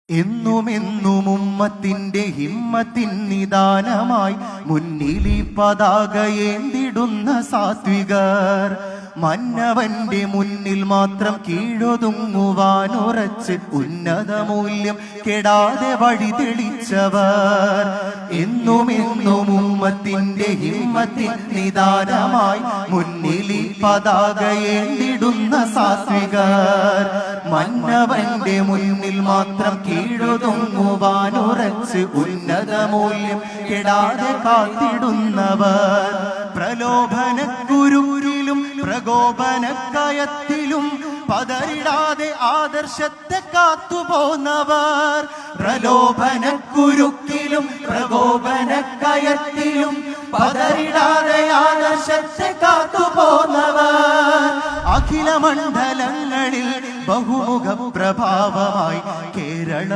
എന്നുമെന്നും ഉമ്മത്തിന്റെ ഹിമ്മത്തിൻ നിദാനമായി മുന്നിലി പതാകയേന്തിടുന്ന സാത്വികർ, മന്നവന്റെ മുന്നിൽ മാത്രം കീഴൊതുങ്ങുവാനുറച്ച് ഉന്നത മൂല്യം കെടാതെ വഴി തെളിച്ചവർ. എന്നുമെന്നും ഉമ്മത്തിന്റെ ഹിമ്മത്തിൻ നിദാനമായി മുന്നിലി പതാകയേന്തിടുന്ന സാത്വികർ, മന്നവന്റെ മുന്നിൽ മാത്രം കീഴൊതുങ്ങുവാനുറച്ച് ഉന്നത മൂല്യം കെടാതെ കാത്തിടുന്നവർ. പ്രലോഭനക്കുരുരിലും പ്രകോപനക്കയത്തിലും പതറിടാതെ ആദർശത്തെ കാത്തുപോന്നവർ. പ്രലോഭനക്കുരുക്കിലും പ്രകോപനക്കയത്തിലും പതറിടാതെ ആദർശത്തെ കാത്തുപോന്നവർ. അഖില മണ്ഡലങ്ങളിൽ ബഹുമുഖ പ്രഭാവമായി കേരള